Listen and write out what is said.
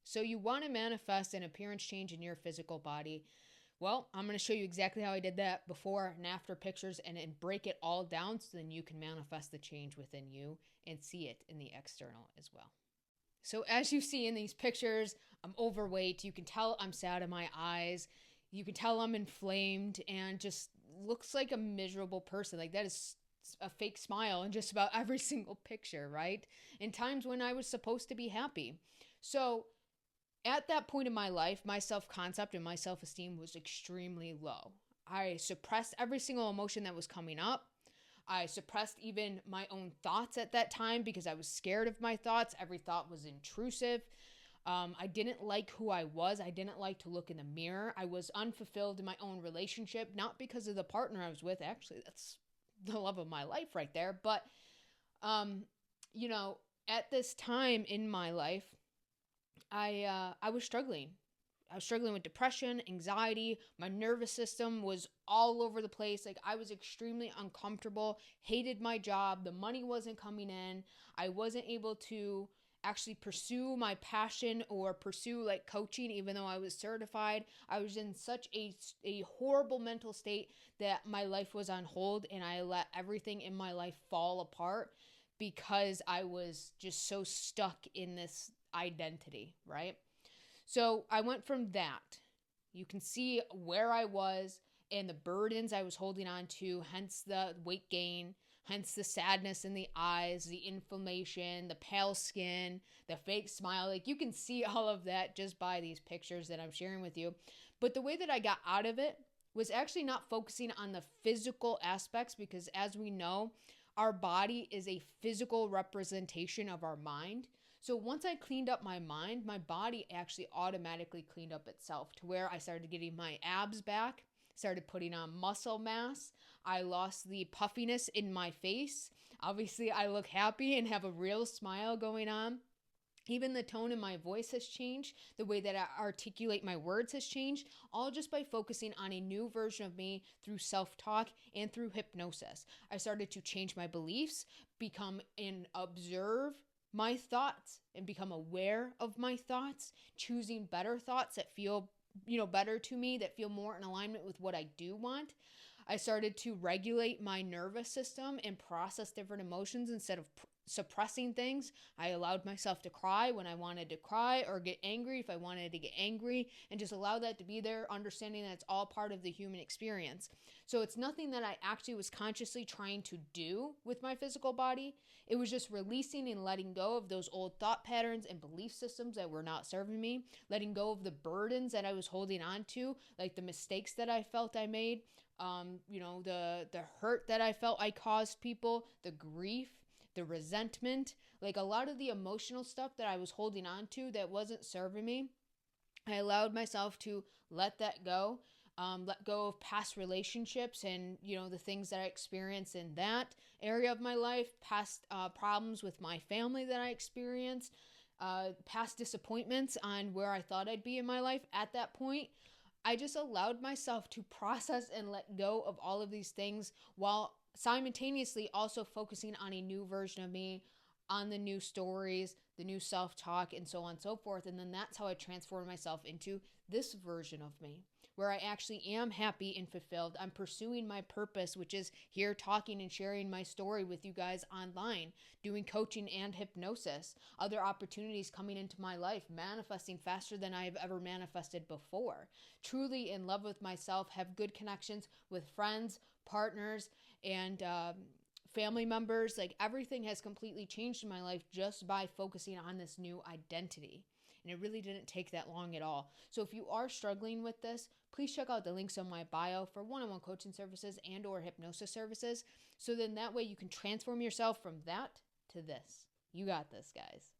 So you want to manifest an appearance change in your physical body. Well, I'm going to show you exactly how I did that before and after pictures and break it all down so then you can manifest the change within you and see it in the external as well. So as you see in these pictures, I'm overweight. You can tell I'm sad in my eyes. You can tell I'm inflamed and just looks like a miserable person. Like that is a fake smile in just about every single picture, right? In times when I was supposed to be happy. So at that point in my life, my self-concept and my self-esteem was extremely low. I suppressed every single emotion that was coming up. I suppressed even my own thoughts at that time because I was scared of my thoughts. Every thought was intrusive. I didn't like who I was. I didn't like to look in the mirror. I was unfulfilled in my own relationship, not because of the partner I was with. Actually, that's the love of my life right there. But, at this time in my life, I was struggling. I was struggling with depression, anxiety. My nervous system was all over the place. Like I was extremely uncomfortable, hated my job. The money wasn't coming in. I wasn't able to actually pursue my passion or pursue like coaching, even though I was certified. I was in such a horrible mental state that my life was on hold and I let everything in my life fall apart because I was just so stuck in this identity, right? So I went from that. You can see where I was and the burdens I was holding on to, hence the weight gain, hence the sadness in the eyes, the inflammation, the pale skin, the fake smile. Like you can see all of that just by these pictures that I'm sharing with you. But the way that I got out of it was actually not focusing on the physical aspects because as we know, our body is a physical representation of our mind. So once I cleaned up my mind, my body actually automatically cleaned up itself to where I started getting my abs back, started putting on muscle mass. I lost the puffiness in my face. Obviously, I look happy and have a real smile going on. Even the tone in my voice has changed. The way that I articulate my words has changed, all just by focusing on a new version of me through self-talk and through hypnosis. I started to change my beliefs, become and observe my thoughts and become aware of my thoughts, choosing better thoughts that feel, better to me, that feel more in alignment with what I do want. I started to regulate my nervous system and process different emotions instead of suppressing things. I allowed myself to cry when I wanted to cry or get angry if I wanted to get angry and just allow that to be there, understanding that it's all part of the human experience. So it's nothing that I actually was consciously trying to do with my physical body. It was just releasing and letting go of those old thought patterns and belief systems that were not serving me, letting go of the burdens that I was holding on to, like the mistakes that I felt I made, the hurt that I felt I caused people, the grief, the resentment, like a lot of the emotional stuff that I was holding on to that wasn't serving me. I allowed myself to let that go, let go of past relationships and, the things that I experienced in that area of my life, past problems with my family that I experienced, past disappointments on where I thought I'd be in my life at that point. I just allowed myself to process and let go of all of these things while simultaneously also focusing on a new version of me, on the new stories, the new self-talk, and so on and so forth. And then that's how I transformed myself into this version of me, where I actually am happy and fulfilled. I'm pursuing my purpose, which is here talking and sharing my story with you guys online, doing coaching and hypnosis, other opportunities coming into my life, manifesting faster than I have ever manifested before, truly in love with myself, have good connections with friends, partners, and family members. Like everything has completely changed in my life just by focusing on this new identity. And it really didn't take that long at all. So if you are struggling with this, please check out the links on my bio for one-on-one coaching services and or hypnosis services. So then that way you can transform yourself from that to this. You got this, guys.